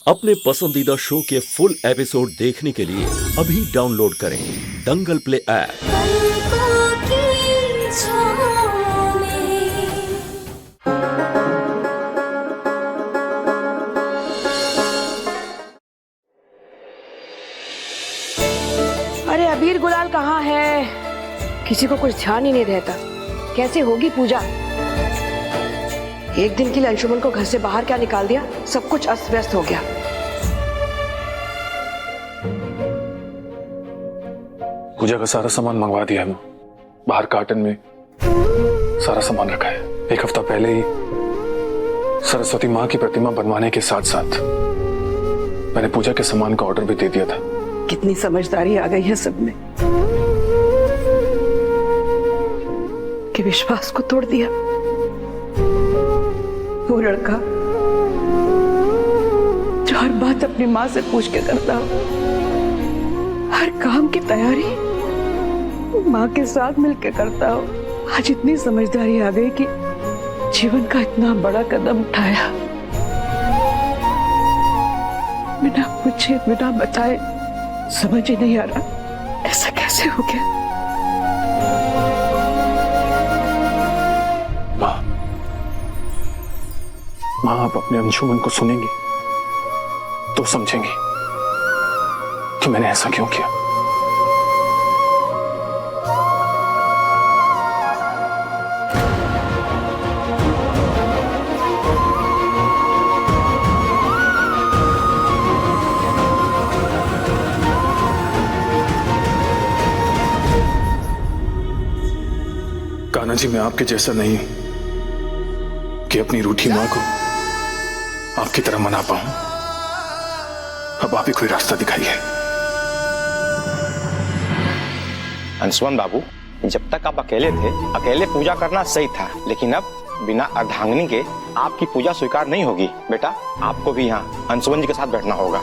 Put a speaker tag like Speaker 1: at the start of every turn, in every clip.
Speaker 1: अपने पसंदीदा शो के फुल एपिसोड देखने के लिए अभी डाउनलोड करें दंगल प्ले ऐप।
Speaker 2: अरे अबीर गुलाल कहाँ है? किसी को कुछ ध्यान ही नहीं रहता। कैसे होगी पूजा? एक दिन के लिए अंशुमन को घर से बाहर क्या निकाल दिया, सब कुछ अस्त व्यस्त हो गया।
Speaker 3: पूजा का सारा सामान मंगवा दिया है, बाहर कार्टन में सारा सामान रखा है। एक हफ्ता पहले ही सरस्वती माँ की प्रतिमा बनवाने के साथ साथ मैंने पूजा के सामान का ऑर्डर भी दे दिया था।
Speaker 2: कितनी समझदारी आ गई है सब में कि विश्वास को तोड़ दिया। वो लड़का जो हर बात अपनी माँ से पूछ के करता हो, हर काम की तैयारी माँ के साथ मिलकर करता हो, आज इतनी समझदारी आ गई कि जीवन का इतना बड़ा कदम उठाया, बिना पूछे बिना बताए। समझ ही नहीं आ रहा ऐसा कैसे हो गया।
Speaker 3: माँ आप अपने अंशुमन को सुनेंगी तो समझेंगी कि मैंने ऐसा क्यों किया। कान्हा जी मैं आपके जैसा नहीं हूं कि अपनी रूठी मां को आपकी तरह मना पाऊं। अब आप ही कोई रास्ता दिखाइए।
Speaker 4: अंशुमन बाबू, जब तक आप अकेले थे, अकेले पूजा करना सही था, लेकिन अब बिना अर्धांगिनी के आपकी पूजा स्वीकार नहीं होगी। बेटा, आपको भी यहाँ अंशुमन जी के साथ बैठना होगा।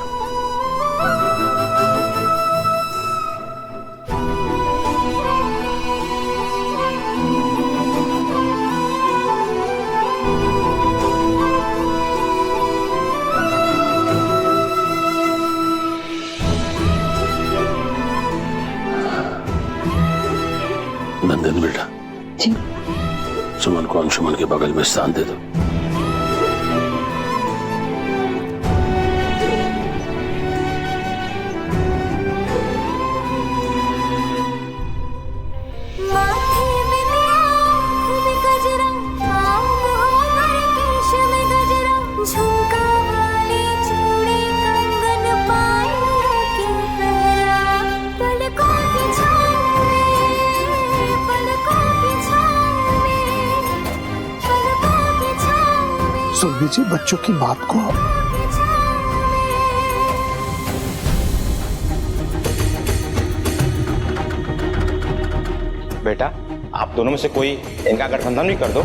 Speaker 5: नंदन बेटा
Speaker 2: जी,
Speaker 5: सुमन को अंशुमन के बगल में स्थान दे दो।
Speaker 6: सुन लीजिए बच्चों की बात को।
Speaker 4: बेटा, आप दोनों में से कोई इनका गठबंधन भी कर दो।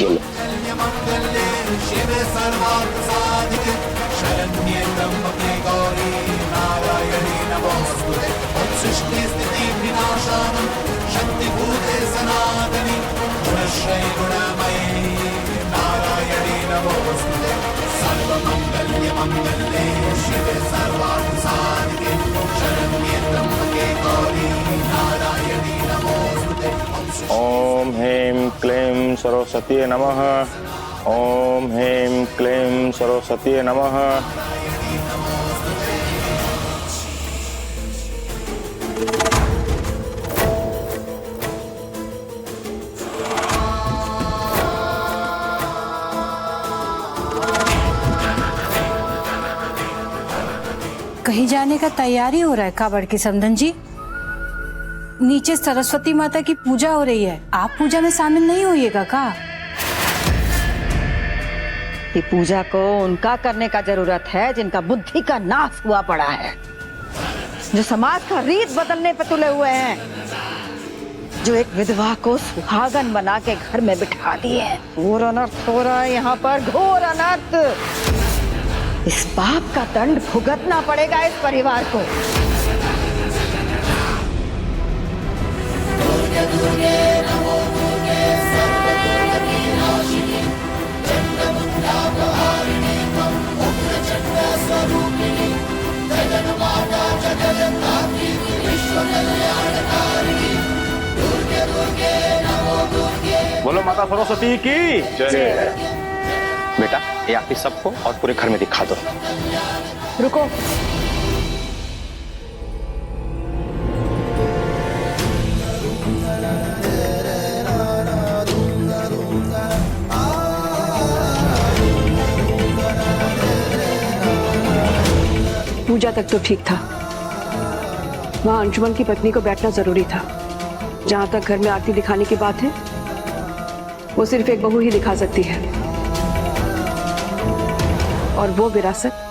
Speaker 4: ये लो। ओम ह्रीं क्लीं सरस्वती नमः। ओम ह्रीं क्लीं सरस्वती नमः।
Speaker 7: कहीं जाने का तैयारी हो रहा है का बड़की समधन जी? नीचे सरस्वती माता की पूजा हो रही है, आप पूजा में शामिल नहीं होइएगा का?
Speaker 8: ये पूजा को उनका करने का जरूरत है जिनका बुद्धि का नाश हुआ पड़ा है, जो समाज का रीत बदलने पे तुले हुए हैं, जो एक विधवा को सुहागन बना के घर में बिठा दिए। घोर अनर्थ हो रहा है यहाँ पर, घोर अनर्थ। इस पाप का दंड भुगतना पड़ेगा इस परिवार को।
Speaker 4: बोलो माता सरस्वती की जय। बेटा ये आप सबको और पूरे घर में दिखा दो।
Speaker 2: रुको, पूजा तक तो ठीक था। वहां अंशुमन की पत्नी को बैठना जरूरी था। जहां तक घर में आरती दिखाने की बात है, वो सिर्फ एक बहू ही दिखा सकती है, और वो विरासत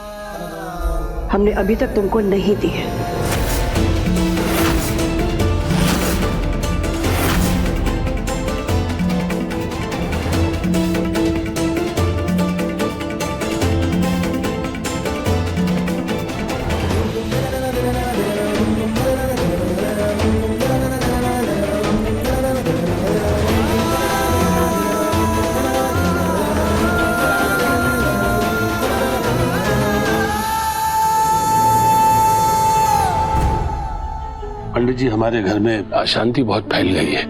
Speaker 2: हमने अभी तक तुमको नहीं दी है।
Speaker 5: पंडित जी, हमारे घर में अशांति बहुत फैल गई है।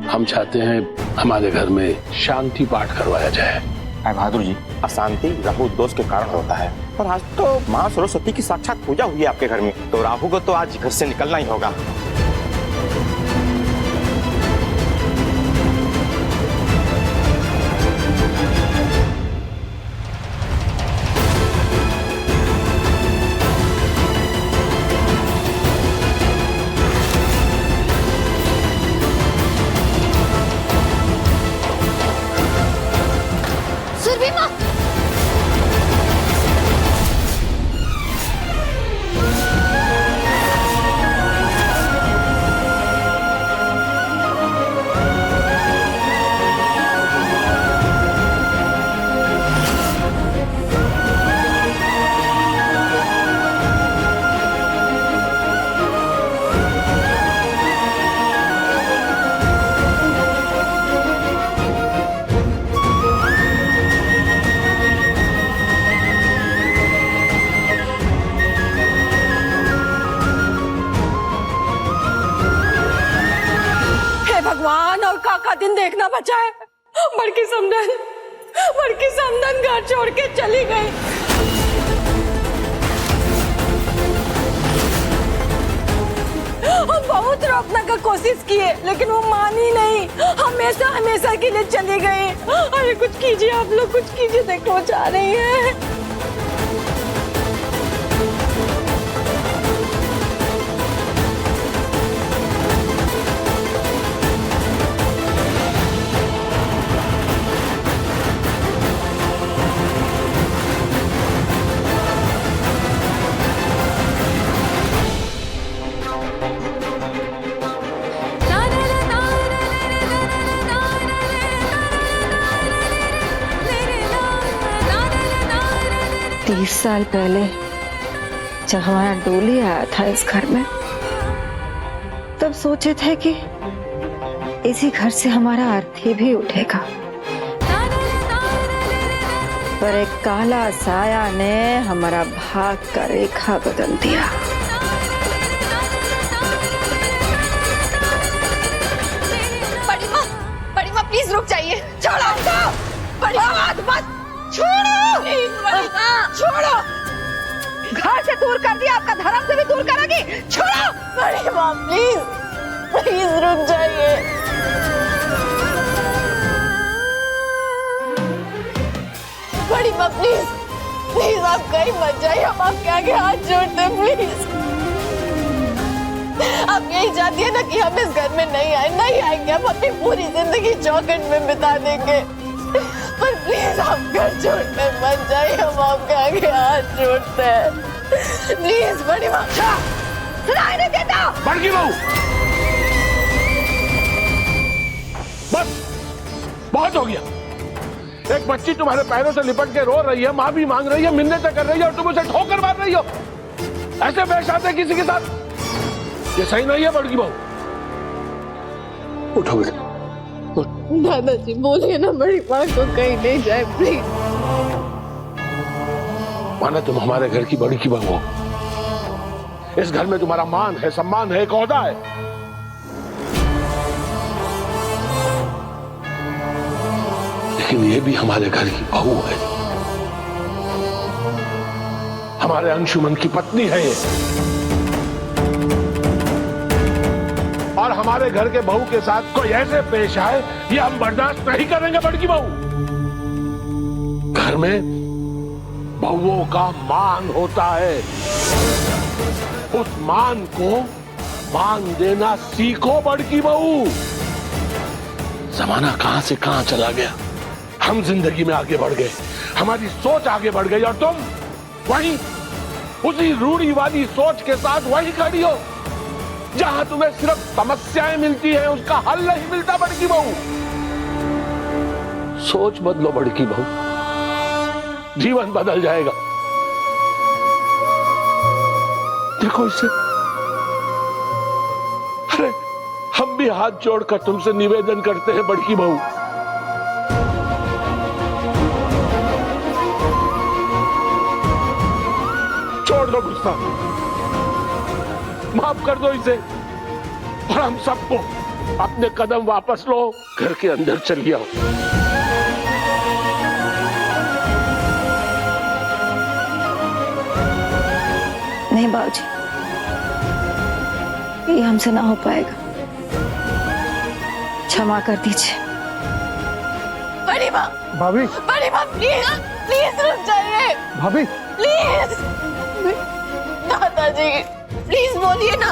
Speaker 5: हम चाहते हैं हमारे घर में शांति पाठ करवाया जाए।
Speaker 4: बहादुर जी, अशांति राहु दोष के कारण होता है, और आज तो माँ सरस्वती की साक्षात पूजा हुई है आपके घर में, तो राहु को तो आज घर से निकलना ही होगा।
Speaker 2: भगवान, और का दिन देखना बचा है। बड़की समदन घर छोड़ के चली गई। हम बहुत रोकने का कोशिश किए, लेकिन वो मानी नहीं, हमेशा के लिए चली गई। अरे कुछ कीजिए आप लोग, कुछ कीजिए, देखो जा रही है।
Speaker 8: तीस साल पहले जब हमारा डोली आया था इस घर में, तब सोचे थे कि इसी घर से हमारा अर्थी भी उठेगा, पर एक काला साया ने हमारा भाग का रेखा बदल दिया।
Speaker 2: बड़ी माँ प्लीज रुक जाइए। छोड़ो बड़ी माँ, मत छोड़ो, छोड़ो।
Speaker 8: घर से दूर कर दिया, आपका धर्म से भी दूर करेगी। छोड़ो
Speaker 2: बड़ी माँ, प्लीज रुक जाइए। बड़ी माँ प्लीज आप कहीं मत जाइए, हम आपके आगे हाथ जोड़ते हैं, प्लीज। आप यही चाहती है ना कि हम इस घर में नहीं आएंगे, हम अपनी पूरी जिंदगी चौखट में बिता देंगे, पर प्लीज आप घर छोड़ने मत जाइए, हम आपके आगे हाथ जोड़ते हैं, प्लीज। बड़ी माँ सुनाई नहीं देता।
Speaker 5: बड़की बहू, बस बहुत हो गया। एक बच्ची तुम्हारे पैरों से लिपट के रो रही है, माँ भी मांग रही है, मिन्नतें कर रही है, और तुम उसे ठोकर मार रही हो। ऐसे पेश आते किसी के साथ, ये सही नहीं है बड़की बहू। उठो बेटा।
Speaker 2: दादाजी बोलिए ना, बड़ी माँ को कहीं नहीं जाए, प्लीज।
Speaker 5: माना तुम हमारे घर की बड़ी की बहू हो, इस घर में तुम्हारा मान है, सम्मान है, एक ओहदा है। लेकिन ये भी हमारे घर की बहू है, हमारे अंशुमन की पत्नी है ये। और हमारे घर के बहू के साथ कोई ऐसे पेश आए ये हम बर्दाश्त नहीं करेंगे। बड़की बहू, घर में बहुओं का मान होता है, उस मान को मान देना सीखो बड़की बहू। जमाना कहां से कहां चला गया, हम जिंदगी में आगे बढ़ गए, हमारी सोच आगे बढ़ गई और तुम वहीं उसी रूढ़िवादी सोच के साथ वहीं खड़ी हो जहां तुम्हें सिर्फ समस्याएं मिलती हैं, उसका हल नहीं मिलता। बड़की बहू, सोच बदलो बड़की बहू, जीवन बदल जाएगा। देखो इसे, अरे हम भी हाथ जोड़कर तुमसे निवेदन करते हैं बड़की बहू, छोड़ दो गुस्सा, माफ कर दो इसे और हम सबको अपने कदम वापस लो, घर के अंदर चलिए आओ।
Speaker 8: नहीं बाबूजी, ये हमसे ना हो पाएगा, क्षमा कर दीजिए।
Speaker 9: बड़ी माँ,
Speaker 6: भाभी,
Speaker 9: बड़ी माँ प्लीज प्लीज रुक जाइए,
Speaker 6: भाभी,
Speaker 9: प्लीज। दादाजी प्लीज बोलिए ना,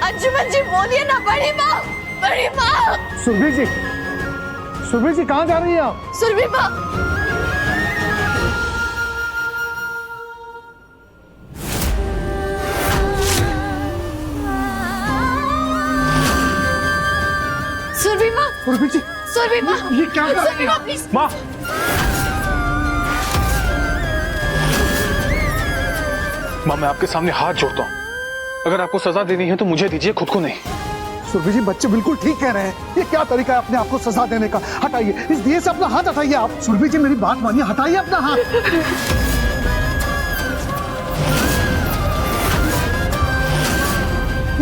Speaker 9: अंजुमन जी बोलिए ना। बड़ी माँ, बड़ी माँ।
Speaker 6: सुरभि जी, सुरभि जी कहाँ जा रही हैं आप?
Speaker 9: सुरभि माँ, सुरभि माँ,
Speaker 6: सुरभि जी,
Speaker 9: सुरभि माँ,
Speaker 6: ये क्या कर रही
Speaker 9: सुरभि
Speaker 6: हैं?
Speaker 9: माँ प्लीज।
Speaker 6: माँ,
Speaker 3: माँ मैं आपके सामने हाथ जोड़ता हूँ, अगर आपको सजा देनी है तो मुझे दीजिए, खुद को नहीं।
Speaker 6: सुरभि जी बच्चे बिल्कुल ठीक कह रहे हैं, ये क्या तरीका है अपने आप को सजा देने का? हटाइए इस दिए से अपना हाथ, हटाइए आप। सुरभि जी मेरी बात मानिए, हटाइए अपना हाथ।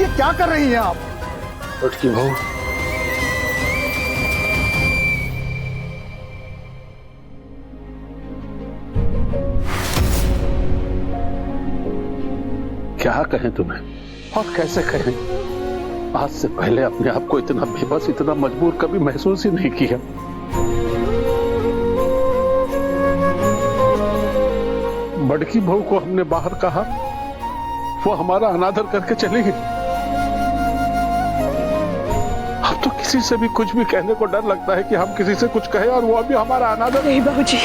Speaker 6: ये क्या कर रही हैं आप?
Speaker 5: बड़की बहू, क्या कहें तुम्हें और कैसे कहें? आज से पहले अपने आप को इतना बेबस, इतना मजबूर कभी महसूस ही नहीं किया। बड़की बहू को हमने बाहर कहा, वो हमारा अनादर करके चली गई। अब तो किसी से भी कुछ भी कहने को डर लगता है कि हम किसी से कुछ कहें और वो अभी हमारा अनादर।
Speaker 2: नहीं बाबूजी,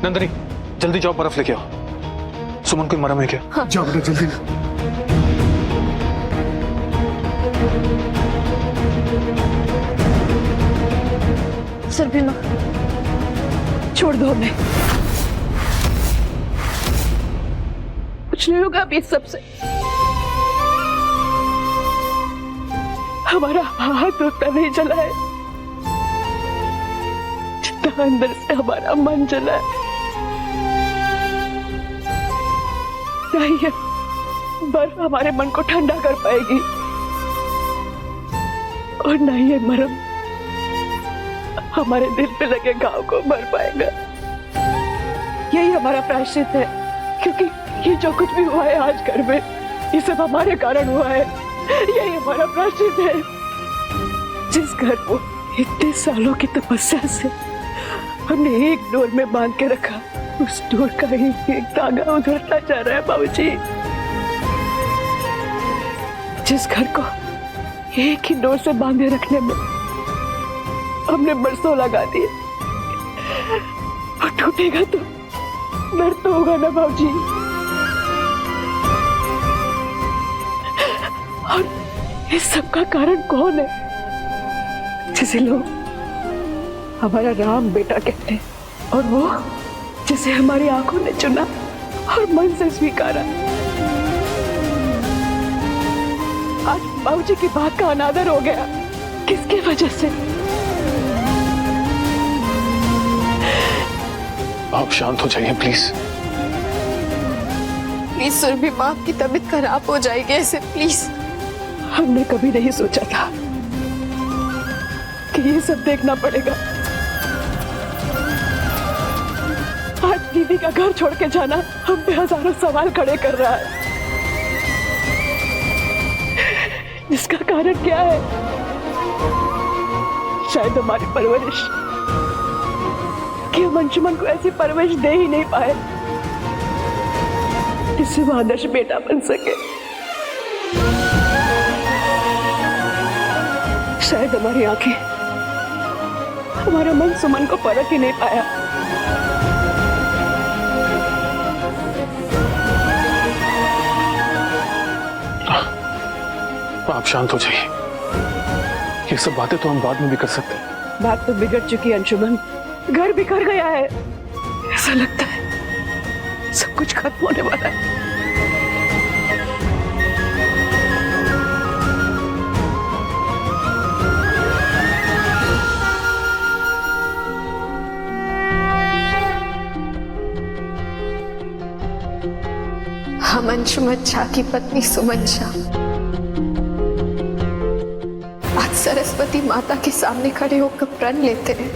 Speaker 3: नंदनी जल्दी जाओ, बर्फ लेके आओ। सुमन कोई मरम है क्या?
Speaker 6: हाँ। जाओ बेटा जल्दी।
Speaker 2: सुरभि माँ, छोड़ दो हमें, कुछ नहीं होगा अब इस सबसे। हमारा हाथ उतना नहीं जला है जितना अंदर से हमारा मन जला है। नहीं है बर्फ हमारे मन को ठंडा कर पाएगी और नहीं है मरहम हमारे दिल पे लगे घाव को भर पाएगा। यही हमारा प्रायश्चित है, क्योंकि ये जो कुछ भी हुआ है आज घर में, ये सब हमारे कारण हुआ है। यही हमारा प्रायश्चित है। जिस घर को इतने सालों की तपस्या से हमने एक डोर में बांध के रखा, उस डोर का ही एक धागा उधरता जा रहा है बाबूजी। जिस घर को एक ही डोर से बांधे रखने में हमने बरसों लगा दिए, और टूटेगा तो दर्द तो होगा ना बाबूजी। और इस सब का कारण कौन है? जिसे लोग हमारा राम बेटा कहते हैं, और वो जिसे हमारी आंखों ने चुना और मन से स्वीकारा। आज बाबूजी की बात का अनादर हो गया, किसकी वजह से?
Speaker 3: आप शांत हो जाइए प्लीज।
Speaker 9: प्लीज सुरभि माँ, आपकी तबीयत खराब हो जाएगी ऐसे, प्लीज।
Speaker 2: हमने कभी नहीं सोचा था कि ये सब देखना पड़ेगा। आज दीदी का घर छोड़ के जाना हम पे हजारों सवाल खड़े कर रहा है, जिसका कारण क्या है? शायद हमारी परवरिश, कि हम अंशुमन को ऐसी परवरिश दे ही नहीं पाए जिससे वो आदर्श बेटा बन सके। शायद हमारी आंखें, हमारा मन सुमन को परख ही नहीं पाया।
Speaker 3: आप शांत हो जाइए, ये सब बातें तो हम बाद में भी कर सकते हैं।
Speaker 2: बात तो बिगड़ चुकी है अंशुमन, घर बिखर गया है। ऐसा लगता है सब कुछ खत्म होने वाला है।
Speaker 9: हम अंशुमन झा की पत्नी सुमन झा आज सरस्वती माता के सामने खड़े होकर प्रण लेते हैं,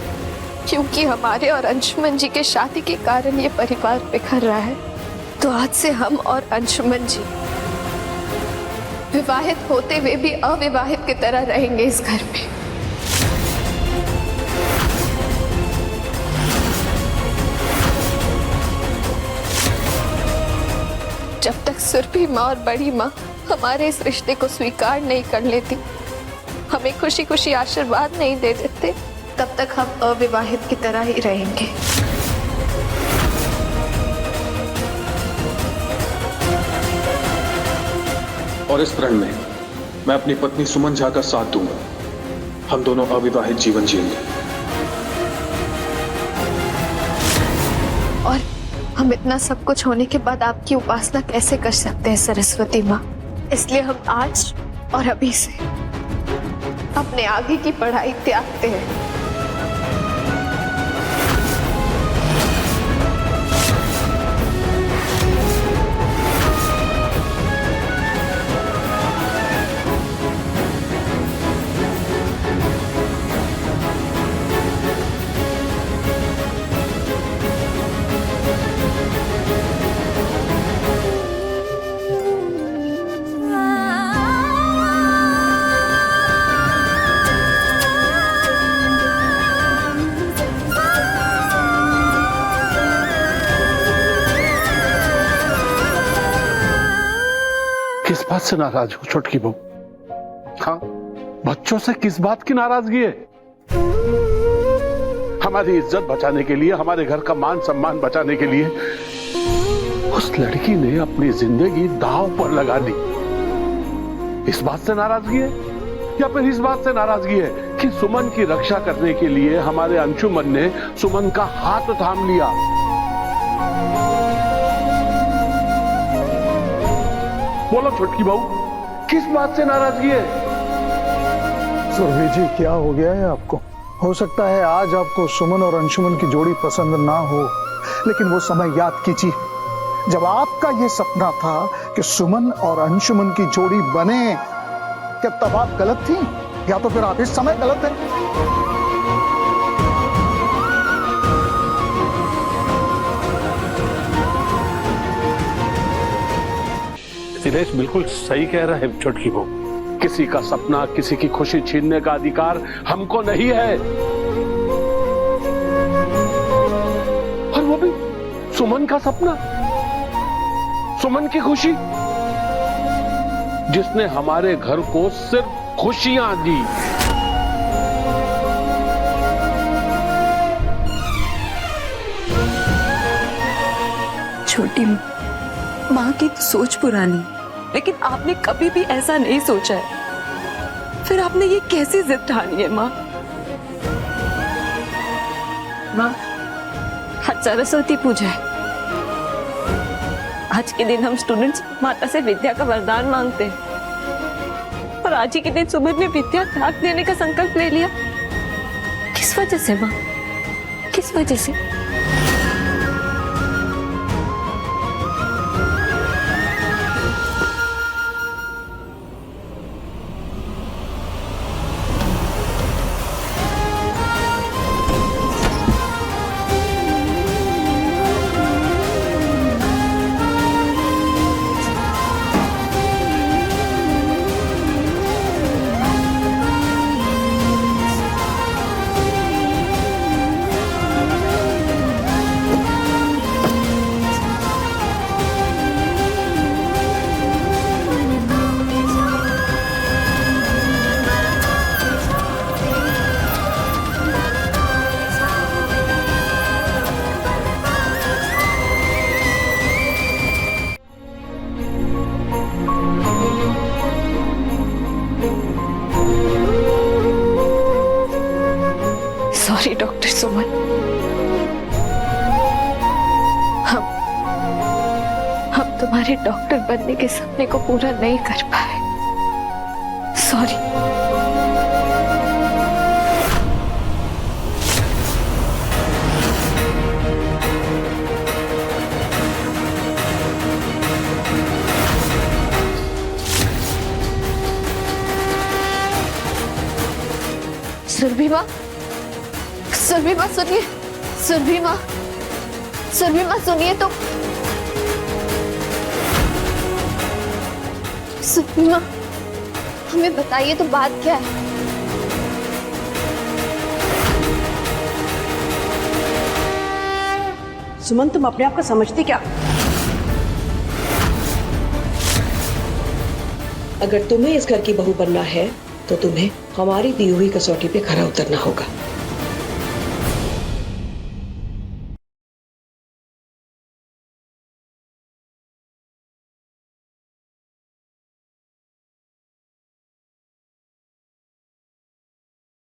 Speaker 9: क्योंकि हमारे और अंशुमन जी के शादी के कारण ये परिवार बिखर रहा है। तो आज से हम और अंशुमन जी विवाहित होते हुए भी अविवाहित की तरह रहेंगे इस घर में। जब तक सुरभि माँ और बड़ी माँ हमारे इस रिश्ते को स्वीकार नहीं कर लेती, हमें खुशी खुशी आशीर्वाद नहीं दे देते, तब तक हम अविवाहित की तरह ही रहेंगे।
Speaker 3: और इस प्रण में मैं अपनी पत्नी सुमन झा का साथ दूंगा। हम दोनों अविवाहित जीवन जिएंगे।
Speaker 9: और हम इतना सब कुछ होने के बाद आपकी उपासना कैसे कर सकते हैं सरस्वती माँ? इसलिए हम आज और अभी से अपने आगे की पढ़ाई त्यागते हैं।
Speaker 5: किस बात से नाराज हो छोटकी बहू? हाँ, बच्चों से किस बात की नाराजगी है? हमारी इज्जत बचाने के लिए, हमारे घर का मान सम्मान बचाने के लिए उस लड़की ने अपनी जिंदगी दांव पर लगा दी। इस बात से नाराजगी है या फिर इस बात से नाराजगी है कि सुमन की रक्षा करने के लिए हमारे अंशुमन ने सुमन का हाथ थाम लिया? बोलो छोटकी बहू, किस बात से नाराजगी है?
Speaker 6: सुरभि जी, क्या हो गया है आपको? हो सकता है आज आपको सुमन और अंशुमन की जोड़ी पसंद ना हो, लेकिन वो समय याद कीजिए जब आपका ये सपना था कि सुमन और अंशुमन की जोड़ी बने। क्या तब आप गलत थी, या तो फिर आप इस समय गलत हैं?
Speaker 5: दिनेश बिल्कुल सही कह रहा है छोटकी बहू। किसी का सपना, किसी की खुशी छीनने का अधिकार हमको नहीं है, और वो भी सुमन का सपना, सुमन की खुशी, जिसने हमारे घर को सिर्फ खुशियां दी।
Speaker 2: छोटी माँ की तो सोच पुरानी, लेकिन आपने कभी भी ऐसा नहीं सोचा है। फिर आपने ये कैसी जिद ठानी है माँ? माँ, आज सरस्वती पूजा है। आज के दिन हम स्टूडेंट्स माता से विद्या का वरदान मांगते हैं, और आज ही के दिन सुमन ने विद्या त्याग देने का संकल्प ले लिया। किस वजह से माँ, किस वजह से?
Speaker 9: तुम्हारे डॉक्टर बनने के सपने को पूरा नहीं कर पाए। सॉरी। सुरभि माँ, सुरभि माँ सुनिए, सुरभि माँ, सुरभि माँ सुनिए तो। सुरभि माँ, हमें बताइए तो बात क्या है?
Speaker 2: सुमन, तुम अपने आप को समझती क्या?
Speaker 10: अगर तुम्हें इस घर की बहू बनना है तो तुम्हें हमारी दी हुई कसौटी पे खरा उतरना होगा।